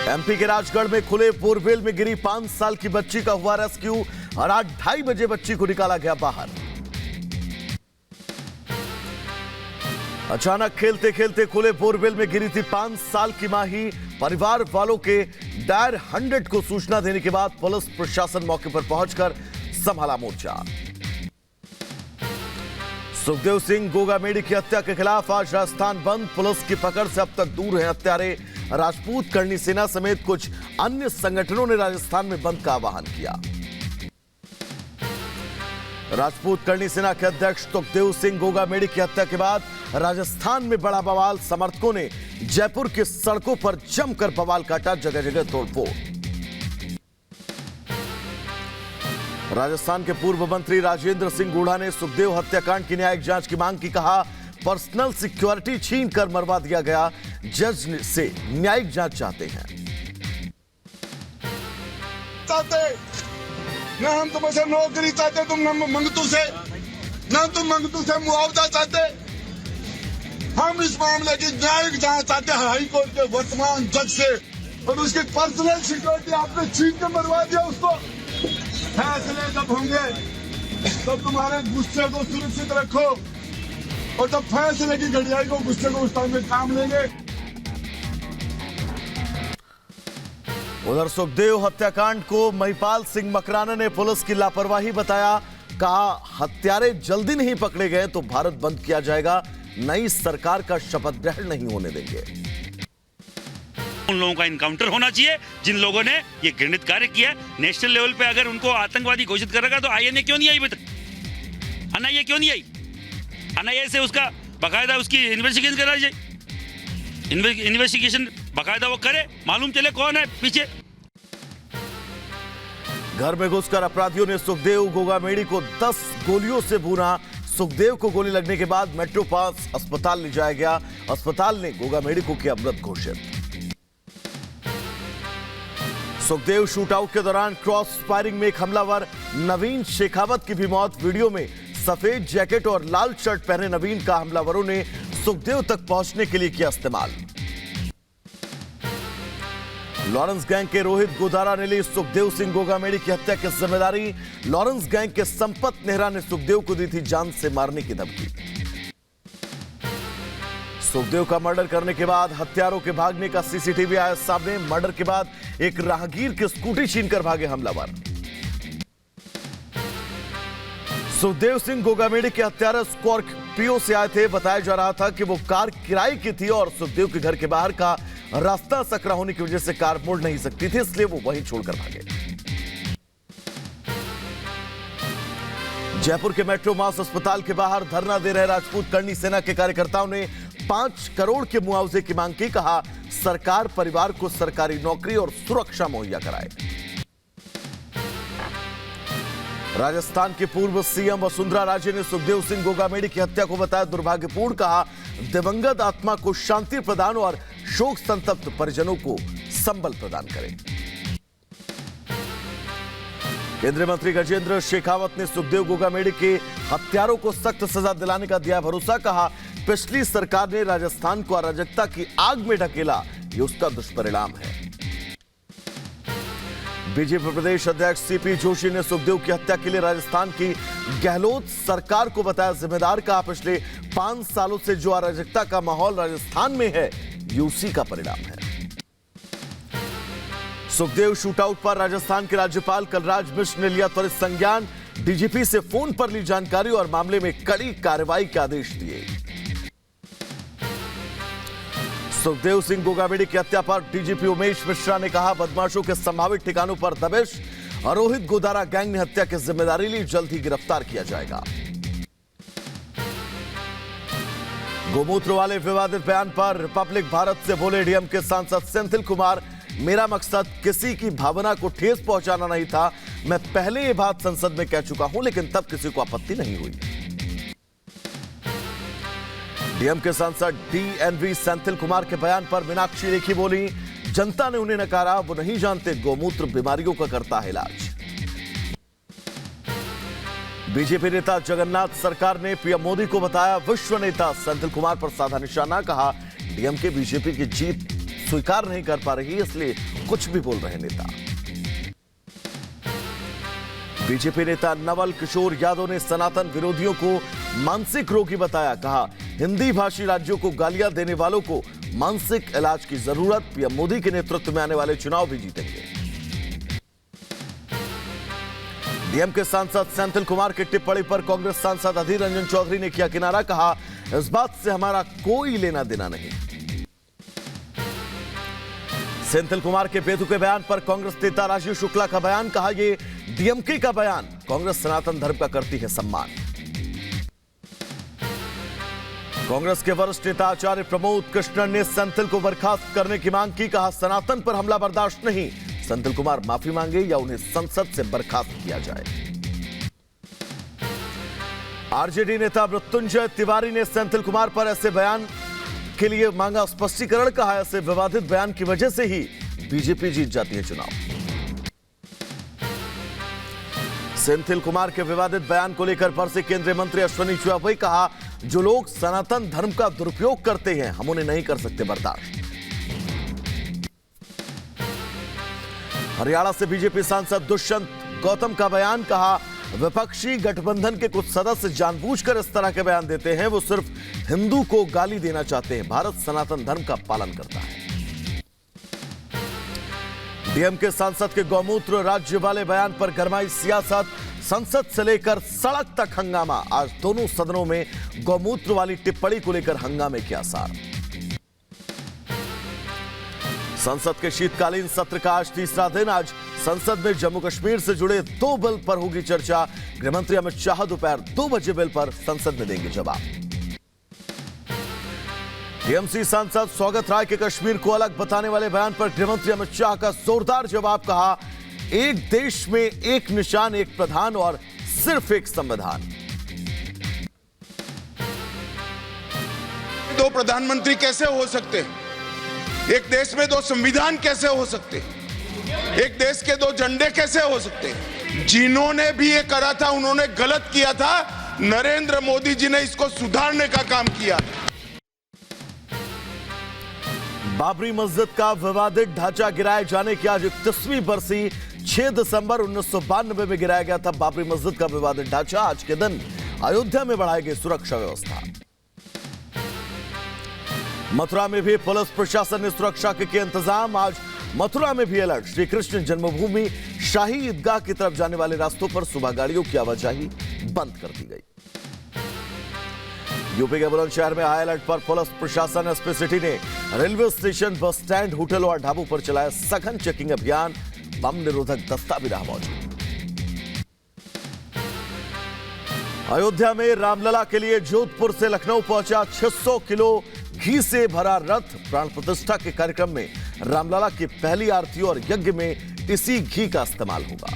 MP के राजगढ़ में खुले बोरवेल में गिरी 5 साल की बच्ची का हुआ रेस्क्यू और आज 2:30 बजे बच्ची को निकाला गया बाहर। अचानक खेलते खेलते खुले बोरवेल में गिरी थी 5 साल की माही। परिवार वालों के डायल 100 को सूचना देने के बाद पुलिस प्रशासन मौके पर पहुंचकर संभाला मोर्चा। सुखदेव सिंह गोगामेड़ी की हत्या के खिलाफ आज राजस्थान बंद। पुलिस की पकड़ से अब तक दूर हैं हत्यारे। राजपूत करणी सेना समेत कुछ अन्य संगठनों ने राजस्थान में बंद का आह्वान किया। राजपूत करणी सेना के अध्यक्ष सुखदेव सिंह गोगामेड़ी की हत्या के बाद राजस्थान में बड़ा बवाल। समर्थकों ने जयपुर की सड़कों पर जमकर बवाल काटा, जगह जगह तोड़फोड़। राजस्थान के पूर्व मंत्री राजेंद्र सिंह गुढ़ा ने सुखदेव हत्याकांड की न्यायिक जांच की मांग की। कहा, पर्सनल सिक्योरिटी छीनकर मरवा दिया गया। जज से न्यायिक जांच चाहते हैं। ना हम तुमसे नौकरी चाहते, तुम मंगतू से ना तुम मंगतू से मुआवजा चाहते। हम इस मामले की न्यायिक जांच चाहते हैं हाई कोर्ट के वर्तमान जज से, और उसकी पर्सनल सिक्योरिटी आपने छीन कर मरवा दिया उसको। फैसले जब होंगे तब तुम्हारे गुस्से को सुरक्षित रखो, और जब फैसले की घड़ी आएगी गुस्से को उस टाइम में काम लेंगे। उधर सुखदेव हत्याकांड को महिपाल सिंह मकराना ने पुलिस की लापरवाही बताया। कहा, हत्यारे जल्दी नहीं पकड़े गए तो भारत बंद किया जाएगा। नई सरकार का शपथ ग्रहण नहीं होने देंगे। उन लोगों का इनकाउंटर होना चाहिए जिन लोगों ने ये घृणित कार्य किया। नेशनल लेवल पे अगर उनको आतंकवादी घोषित करेगा तो आईएनए क्यों नहीं आई अभी तक? एनआईए क्यों नहीं आई? एनआईए से उसका बाकायदा उसकी इन्वेस्टिगेशन करा जाए। इन्वेस्टिगेशन बाकायदा वो करे, मालूम चले कौन है पीछे। घर में घुसकर अपराधियों ने सुखदेव गोगामेड़ी को 10 गोलियों से भूना। सुखदेव को गोली लगने के बाद मेट्रो पास अस्पताल ले जाया गया। अस्पताल ने गोगामेड़ी को किया मृत घोषित। सुखदेव शूटआउट के दौरान क्रॉस फायरिंग में एक हमलावर नवीन शेखावत की भी मौत। वीडियो में सफेद जैकेट और लाल शर्ट पहने नवीन का हमलावरों ने सुखदेव तक पहुंचने के लिए किया इस्तेमाल। लॉरेंस गैंग के रोहित गोदारा ने ली सुखदेव सिंह गोगामेड़ी की हत्या की जिम्मेदारी। लॉरेंस गैंग के संपत नेहरा ने सुखदेव को दी थी जान से मारने की धमकी। सुखदेव का मर्डर करने के बाद हत्यारों के भागने का सीसीटीवी आया सामने। मर्डर के बाद एक राहगीर की स्कूटी छीनकर भागे हमलावर। सुखदेव सिंह गोगामेड़ी के हत्यारे स्कॉर्पियो से आए थे। बताया जा रहा था कि वो कार किराए की थी और सुखदेव के घर के बाहर का रास्ता सकरा होने की वजह से कार मुड़ नहीं सकती थी, इसलिए वो वहीं छोड़कर भागे। जयपुर के मेट्रो मास अस्पताल के बाहर धरना दे रहे राजपूत करणी सेना के कार्यकर्ताओं ने 5 करोड़ के मुआवजे की मांग की। कहा, सरकार परिवार को सरकारी नौकरी और सुरक्षा मुहैया कराए। राजस्थान के पूर्व सीएम वसुंधरा राजे ने सुखदेव सिंह गोगामेड़ी की हत्या को बताया दुर्भाग्यपूर्ण। कहा, दिवंगत आत्मा को शांति प्रदान और शोक संतप्त परिजनों को संबल प्रदान करें। केंद्रीय मंत्री गजेंद्र शेखावत ने सुखदेव गोगामेड़ी के हत्यारों को सख्त सजा दिलाने का दिया भरोसा। कहा, पिछली सरकार ने राजस्थान को अराजकता की आग में ढकेला, ये उसका दुष्परिणाम है। बीजेपी प्रदेश अध्यक्ष सीपी जोशी ने सुखदेव की हत्या के लिए राजस्थान की गहलोत सरकार को बताया जिम्मेदार। कहा, पिछले 5 सालों से जो अराजकता का माहौल राजस्थान में है, ये उसी का परिणाम है। सुखदेव शूटआउट पर राजस्थान के राज्यपाल कलराज मिश्र ने लिया त्वरित संज्ञान। डीजीपी से फोन पर ली जानकारी और मामले में कड़ी कार्रवाई के आदेश दिए। सुखदेव सिंह गोगामेड़ी की हत्या पर डीजीपी उमेश मिश्रा ने कहा, बदमाशों के संभावित ठिकानों पर दबिश। रोहित गोदारा गैंग ने हत्या की जिम्मेदारी ली, जल्द ही गिरफ्तार किया जाएगा। गोमूत्र वाले विवादित बयान पर रिपब्लिक भारत से बोले डीएमके सांसद सेंथिल कुमार, मेरा मकसद किसी की भावना को ठेस पहुंचाना नहीं था। मैं पहले ये बात संसद में कह चुका हूं, लेकिन तब किसी को आपत्ति नहीं हुई। डीएमके सांसद डीएनवी सेंथिल कुमार के बयान पर मीनाक्षी लेखी बोली, जनता ने उन्हें नकारा, वो नहीं जानते गोमूत्र बीमारियों का करता है इलाज। बीजेपी नेता जगन्नाथ सरकार ने पीएम मोदी को बताया विश्व नेता। सेंथिल कुमार पर साधा निशाना। कहा, डीएमके बीजेपी की जीत स्वीकार नहीं कर पा रही, इसलिए कुछ भी बोल रहे नेता। बीजेपी नेता नवल किशोर यादव ने सनातन विरोधियों को मानसिक रोगी बताया। कहा, हिंदी भाषी राज्यों को गालियां देने वालों को मानसिक इलाज की जरूरत। पीएम मोदी के नेतृत्व में आने वाले चुनाव भी जीतेंगे। डीएमके सांसद सेंथिल कुमार की टिप्पणी पर कांग्रेस सांसद अधीर रंजन चौधरी ने किया किनारा। कहा, इस बात से हमारा कोई लेना देना नहीं। सेंथिल कुमार के बेतुके बयान पर कांग्रेस नेता राजीव शुक्ला का बयान। कहा, यह डीएमके का बयान, कांग्रेस सनातन धर्म का करती है सम्मान। कांग्रेस के वरिष्ठ नेता आचार्य प्रमोद कृष्णन ने सेंथिल को बर्खास्त करने की मांग की। कहा, सनातन पर हमला बर्दाश्त नहीं। सेंथिल कुमार माफी मांगे या उन्हें संसद से बर्खास्त किया जाए। आरजेडी नेता मृत्युंजय तिवारी ने सेंथिल कुमार पर ऐसे बयान के लिए मांगा स्पष्टीकरण। कहा, ऐसे विवादित बयान की वजह से ही बीजेपी जीत जाती है चुनाव। सेंथिल कुमार के विवादित बयान को लेकर बरसे केंद्रीय मंत्री अश्विनी चौबे। कहा, जो लोग सनातन धर्म का दुरुपयोग करते हैं, हम उन्हें नहीं कर सकते बर्दाश्त। हरियाणा से बीजेपी सांसद दुष्यंत गौतम का बयान। कहा, विपक्षी गठबंधन के कुछ सदस्य जानबूझकर इस तरह के बयान देते हैं। वो सिर्फ हिंदू को गाली देना चाहते हैं। भारत सनातन धर्म का पालन करता है। डीएमके सांसद के गौमूत्र राज्य वाले बयान पर गरमाई सियासत। संसद से लेकर सड़क तक हंगामा। आज दोनों सदनों में गौमूत्र वाली टिप्पणी को लेकर हंगामे के आसार। संसद के शीतकालीन सत्र का आज तीसरा दिन। आज संसद में जम्मू कश्मीर से जुड़े 2 बिल पर होगी चर्चा। गृहमंत्री अमित शाह दोपहर 2 बजे बिल पर संसद में देंगे जवाब। टीएमसी सांसद स्वागत राय के कश्मीर को अलग बताने वाले बयान पर गृहमंत्री अमित शाह का जोरदार जवाब। कहा, एक देश में एक निशान, एक प्रधान और सिर्फ एक संविधान। 2 प्रधानमंत्री कैसे हो सकते हैं? एक देश में 2 संविधान कैसे हो सकते हैं? एक देश के 2 झंडे कैसे हो सकते हैं? जिन्होंने भी ये करा था उन्होंने गलत किया था। नरेंद्र मोदी जी ने इसको सुधारने का काम किया। बाबरी मस्जिद का विवादित ढांचा गिराए जाने की आज 31वीं बरसी। 6 दिसंबर 1992 में गिराया गया था बाबरी मस्जिद का विवादित ढांचा। आज के दिन अयोध्या में बढ़ाई गई सुरक्षा व्यवस्था। मथुरा में भी पुलिस प्रशासन ने सुरक्षा के किए इंतजाम। आज मथुरा में भी अलर्ट। श्री कृष्ण जन्मभूमि शाही ईदगाह की तरफ जाने वाले रास्तों पर सुबह गाड़ियों की आवाजाही बंद कर दी गई। यूपी के बुलंदशहर में हाई अलर्ट पर पुलिस प्रशासन। एसपी सिटी ने railway station, bus stand, hotel और ढाबों पर चलाया सघन चेकिंग अभियान। बम निरोधक दस्ता भी रहा मौजूद। अयोध्या में रामलला के लिए जोधपुर से लखनऊ पहुंचा 600 किलो घी से भरा रथ। प्राण प्रतिष्ठा के कार्यक्रम में रामलला की पहली आरती और यज्ञ में इसी घी का इस्तेमाल होगा।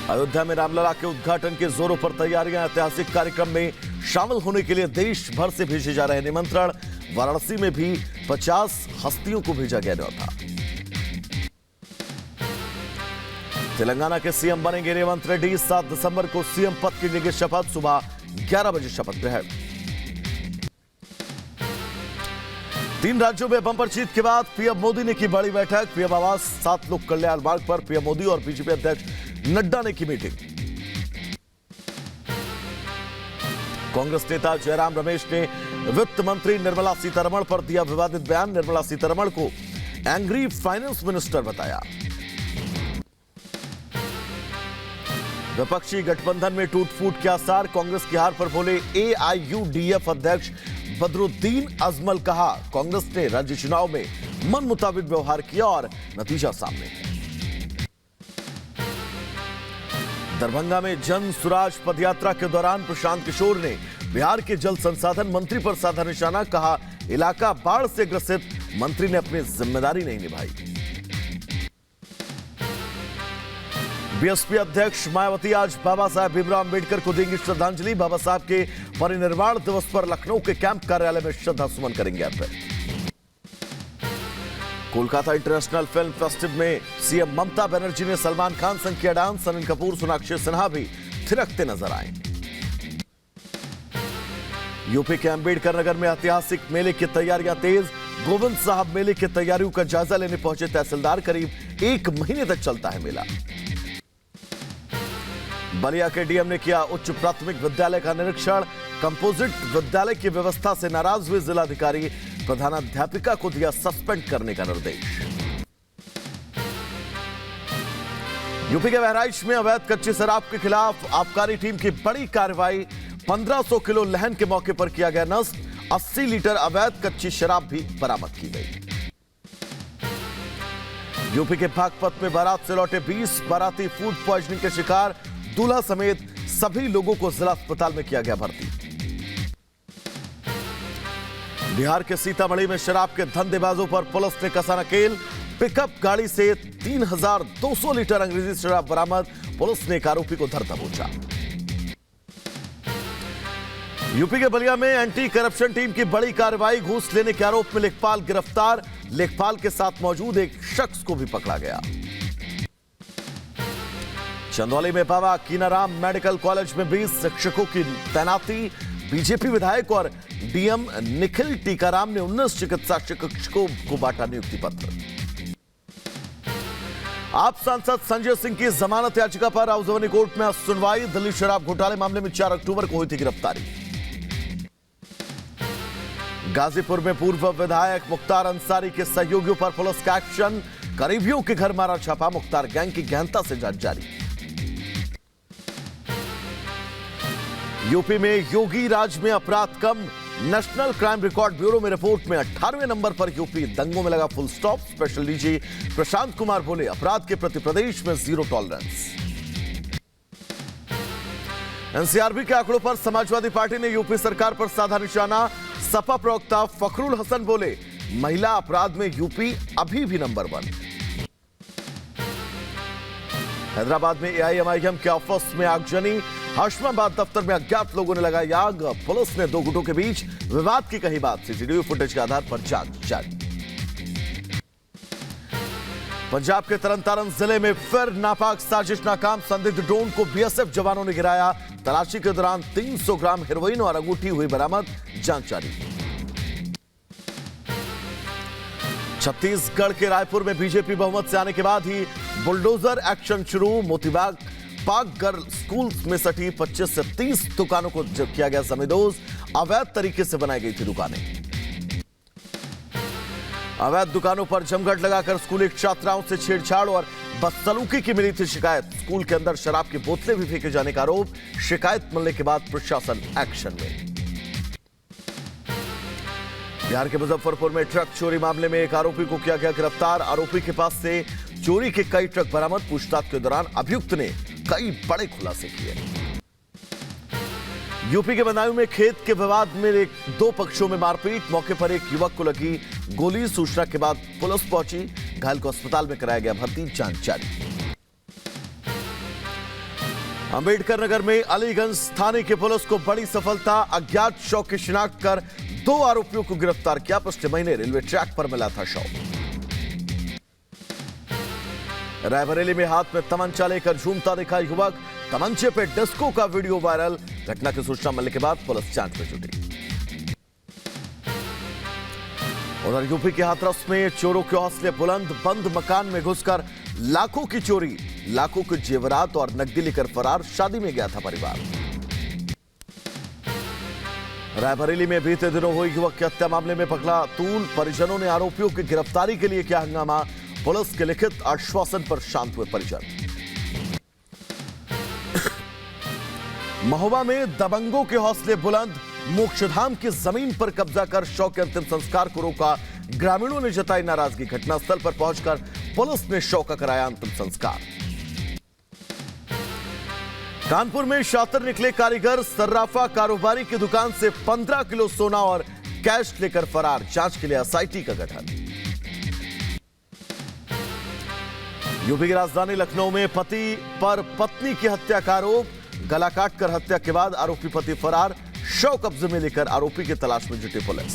अयोध्या में रामलला के उद्घाटन के जोरों पर तैयारियां। ऐतिहासिक कार्यक्रम में शामिल होने के लिए देश भर से भेजे जा रहे निमंत्रण। वाराणसी में भी 50 हस्तियों को भेजा गया न्योता। तेलंगाना के सीएम बनेंगे रेवंत रेड्डी। 7 दिसंबर को सीएम पद की लेंगे शपथ। सुबह 11 बजे शपथ ग्रहण। 3 राज्यों में बंपर जीत के बाद पीएम मोदी ने की बड़ी बैठक। पीएम आवास 7 लोक कल्याण मार्ग पर पीएम मोदी और बीजेपी अध्यक्ष नड्डा ने की मीटिंग। कांग्रेस नेता जयराम रमेश ने वित्त मंत्री निर्मला सीतारमण पर दिया विवादित बयान। निर्मला सीतारमण को एंग्री फाइनेंस मिनिस्टर बताया। विपक्षी गठबंधन में टूट फूट के आसार। कांग्रेस की हार पर बोले एआईयूडीएफ अध्यक्ष बदरुद्दीन अजमल। कहा, कांग्रेस ने राज्य चुनाव में मन मुताबिक व्यवहार किया और नतीजा सामने है। दरभंगा में जन सुराज पदयात्रा के दौरान प्रशांत किशोर ने बिहार के जल संसाधन मंत्री पर साधा निशाना। कहा, इलाका बाढ़ से ग्रसित, मंत्री ने अपनी जिम्मेदारी नहीं निभाई। बीएसपी अध्यक्ष मायावती आज बाबा साहब भीमराव अंबेडकर को देंगी श्रद्धांजलि। बाबा साहब के परिनिर्वाण दिवस पर लखनऊ के कैंप कार्यालय में श्रद्धा सुमन करेंगे अर्पित। कोलकाता इंटरनेशनल फिल्म फेस्टिवल में सीएम ममता बनर्जी ने सलमान खान संग किया डांस। सनील कपूर, सोनाक्षी सिन्हा भी थिरकते नजर आए। यूपी के अंबेडकर नगर में ऐतिहासिक मेले की तैयारियां तेज। गोविंद साहब मेले की तैयारियों का जायजा लेने पहुंचे तहसीलदार। करीब 1 महीने तक चलता है मेला। बलिया के डीएम ने किया उच्च प्राथमिक विद्यालय का निरीक्षण। कंपोजिट विद्यालय की व्यवस्था से नाराज हुए जिलाधिकारी। प्रधानाध्यापिका को दिया सस्पेंड करने का निर्देश। यूपी के बहराइच में अवैध कच्ची शराब के खिलाफ आबकारी टीम की बड़ी कार्रवाई। 1500 किलो लहन के मौके पर किया गया नष्ट। 80 लीटर अवैध कच्ची शराब भी बरामद की गई। यूपी के बागपत में बारात से लौटे 20 बाराती फूड पॉइजनिंग के शिकार। दूल्हा समेत सभी लोगों को जिला अस्पताल में किया गया भर्ती। बिहार के सीतामढ़ी में शराब के धंधेबाजों पर पुलिस ने कसा नकेल। पिकअप गाड़ी से 3200 लीटर अंग्रेजी शराब बरामद। पुलिस ने एक आरोपी को धर दबोचा। यूपी के बलिया में एंटी करप्शन टीम की बड़ी कार्रवाई। घूस लेने के आरोप में लेखपाल गिरफ्तार। लेखपाल के साथ मौजूद एक शख्स को भी पकड़ा गया। चंदौली में बाबा कीनाराम मेडिकल कॉलेज में 20 शिक्षकों की तैनाती। बीजेपी विधायक और डीएम निखिल टीकाराम ने 19 चिकित्सा शिक्षकों को बांटा नियुक्ति पत्र। आप सांसद संजय सिंह की जमानत याचिका पर राउजवानी कोर्ट में सुनवाई। दिल्ली शराब घोटाले मामले में 4 अक्टूबर को हुई थी गिरफ्तारी। गाजीपुर में पूर्व विधायक मुख्तार अंसारी के सहयोगियों पर पुलिस का एक्शन। करीबियों के घर मारा छापा। मुख्तार गैंग की गहनता से जांच जारी। यूपी में योगी राज में अपराध कम। नेशनल क्राइम रिकॉर्ड ब्यूरो में रिपोर्ट में 18वें नंबर पर यूपी। दंगों में लगा full stop. Special DG Prashant Kumar बोले अपराध के प्रति प्रदेश में 0 टॉलरेंस। एनसीआरबी के आंकड़ों पर समाजवादी पार्टी ने यूपी सरकार पर साधा निशाना। सपा प्रवक्ता फखरुल हसन बोले महिला अपराध में यूपी अभी भी नंबर 1। हैदराबाद में एआईएमआईएम के ऑफिस में आगजनी। हाशमाबाद दफ्तर में अज्ञात लोगों ने लगाई आग। पुलिस ने 2 गुटों के बीच विवाद की कही बात। सीसीटीवी फुटेज के आधार पर जांच जारी। पंजाब के तरनतारन जिले में फिर नापाक साजिश नाकाम। संदिग्ध ड्रोन को बीएसएफ जवानों ने गिराया। तलाशी के दौरान 300 ग्राम हेरोइन और अंगूठी हुई बरामद। जांच जारी। छत्तीसगढ़ के रायपुर में बीजेपी बहुमत से आने के बाद ही बुलडोजर एक्शन शुरू। मोतीबाग पाक गर्ल स्कूल में सटी 25 से 30 दुकानों को किया गया जमींदोज। अवैध तरीके से बनाई गई थी दुकानें। अवैध दुकानों पर जमघट लगाकर स्कूली छात्राओं से छेड़छाड़ और बदसलूकी की मिली थी शिकायत। स्कूल के अंदर शराब की बोतलें भी फेंके जाने का आरोप। शिकायत मिलने के बाद प्रशासन एक्शन में। बिहार के मुजफ्फरपुर में ट्रक चोरी मामले में एक आरोपी को किया गया गिरफ्तार। आरोपी के पास से चोरी के कई ट्रक बरामद। पूछताछ के दौरान अभियुक्त ने कई बड़े खुलासे किए। यूपी के बदायूं में खेत के विवाद में 2 पक्षों में मारपीट। मौके पर एक युवक को लगी गोली। सूचना के बाद पुलिस पहुंची। घायल को अस्पताल में कराया गया भर्ती। जांच जारी। अंबेडकर नगर में अलीगंज थाने की पुलिस को बड़ी सफलता। अज्ञात शव की शिनाख्त कर 2 आरोपियों को गिरफ्तार किया। पिछले महीने रेलवे ट्रैक पर मिला था शव। रायबरेली में हाथ में तमंचा लेकर झूमता दिखा युवक। तमंचे पे डिस्को का वीडियो वायरल। घटना की सूचना मिलने के बाद पुलिस जांच में जुटी। उधर यूपी के हाथरस में चोरों के हौसले बुलंद। बंद मकान में घुसकर लाखों की चोरी। लाखों के जेवरात और नकदी लेकर फरार। शादी में गया था परिवार। रायबरेली में बीते दिनों हुई युवक की हत्या मामले में पकड़ा तूल। परिजनों ने आरोपियों की गिरफ्तारी के लिए किया हंगामा। पुलिस के लिखित आश्वासन पर शांत हुए परिजन। महोबा में दबंगों के हौसले बुलंद। मोक्षधाम की जमीन पर कब्जा कर शव के अंतिम संस्कार को रोका। ग्रामीणों ने जताई नाराजगी। घटनास्थल पर पहुंचकर पुलिस ने शव का कराया अंतिम संस्कार। कानपुर में शातिर निकले कारीगर। सर्राफा कारोबारी की दुकान से 15 किलो सोना और कैश लेकर फरार। जांच के लिए एसआईटी का गठन। यूपी की राजधानी लखनऊ में पति पर पत्नी की हत्या का आरोप। गला काटकर हत्या के बाद आरोपी पति फरार। शव कब्जे में लेकर आरोपी की तलाश में जुटी पुलिस।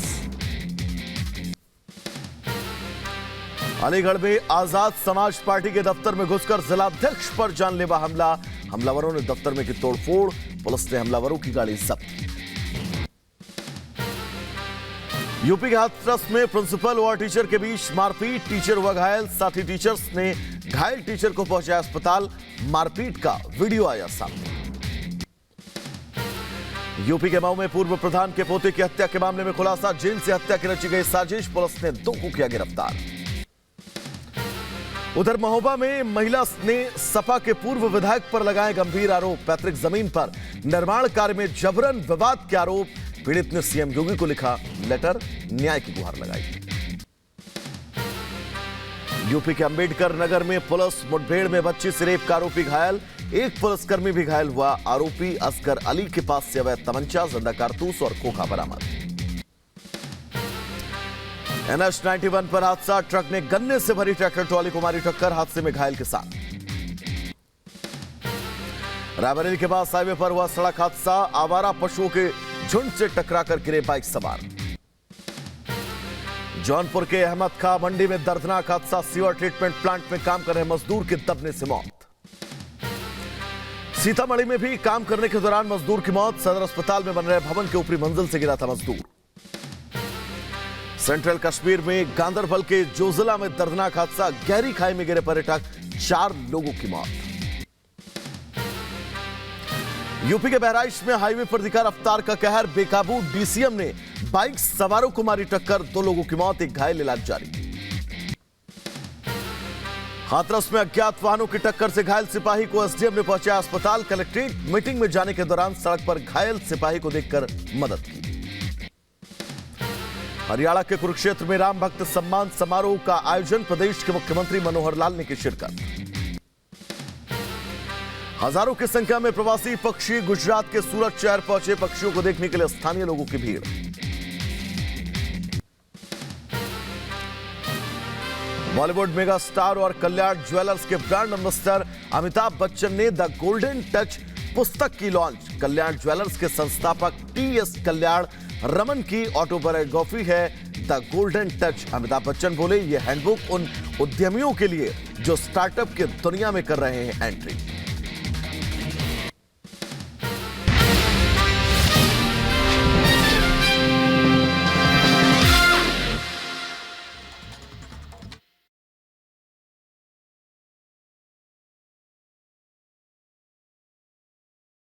अलीगढ़ में आजाद समाज पार्टी के दफ्तर में घुसकर जिलाध्यक्ष पर जानलेवा हमला। हमलावरों ने दफ्तर में की तोड़फोड़। पुलिस ने हमलावरों की गाड़ी जब्त की। यूपी के हाथरस में प्रिंसिपल और टीचर के बीच मारपीट, टीचर हुआ घायल, साथी टीचर्स ने घायल टीचर को पहुंचाया अस्पताल। मारपीट का वीडियो आया सामने। यूपी के मऊ में पूर्व प्रधान के पोते की हत्या के मामले में खुलासा, जेल से हत्या की रची गई साजिश, पुलिस ने 2 को किया गिरफ्तार। उधर महोबा में महिला ने सपा के पूर्व विधायक पर लगाए गंभीर आरोप, पैतृक जमीन पर निर्माण कार्य में जबरन विवाद के आरोप। पीड़ित ने सीएम योगी को लिखा लेटर, न्याय की गुहार लगाई। यूपी के अंबेडकर नगर में पुलिस मुठभेड़ में बच्ची से रेप का आरोपी घायल, एक पुलिसकर्मी भी घायल हुआ। आरोपी असगर अली के पास से अवैध तमंचा, जिंदा कारतूस और खोखा बरामद। NH 91 पर हादसा, ट्रक ने गन्ने से भरी ट्रैक्टर ट्रॉली को मारी टक्कर, हादसे में घायल किसान। रायबरेली के पास हाईवे पर हुआ सड़क हादसा, आवारा पशुओं के झुंड से टकराकर गिरे बाइक सवार। जौनपुर के अहमद खां मंडी में दर्दनाक हादसा, सीवर ट्रीटमेंट प्लांट में काम कर रहे मजदूर की दबने से मौत। सीतामढ़ी में भी काम करने के दौरान मजदूर की मौत, सदर अस्पताल में बन रहे भवन के ऊपरी मंजिल से गिरा था मजदूर। सेंट्रल कश्मीर में गांदरबल के जोजिला में दर्दनाक हादसा, गहरी खाई में गिरे पर्यटक, 4 लोगों की मौत। यूपी के बहराइच में हाईवे पर दिखा रफ्तार का कहर, बेकाबू डीसीएम ने बाइक सवारों को मारी टक्कर, 2 लोगों की मौत, एक घायल, इलाज जारी। हाथरस में अज्ञात वाहनों की टक्कर से घायल सिपाही को एसडीएम ने पहुंचाया अस्पताल। कलेक्ट्रेट मीटिंग में जाने के दौरान सड़क पर घायल सिपाही को देखकर मदद की। हरियाणा के कुरुक्षेत्र में राम भक्त सम्मान समारोह का आयोजन, प्रदेश के मुख्यमंत्री मनोहर लाल ने की शिरकत। हजारों की संख्या में प्रवासी पक्षी गुजरात के सूरत शहर पहुंचे, पक्षियों को देखने के लिए स्थानीय लोगों की भीड़। बॉलीवुड मेगा स्टार और कल्याण ज्वेलर्स के ब्रांड एम्बेसडर अमिताभ बच्चन ने द गोल्डन टच पुस्तक की लॉन्च। कल्याण ज्वेलर्स के संस्थापक टीएस कल्याण रमन की ऑटोबायोग्राफी है the golden touch. Amitabh Bachchan बोले, यह हैंडबुक उन उद्यमियों के लिए जो स्टार्टअप के दुनिया में कर रहे हैं एंट्री।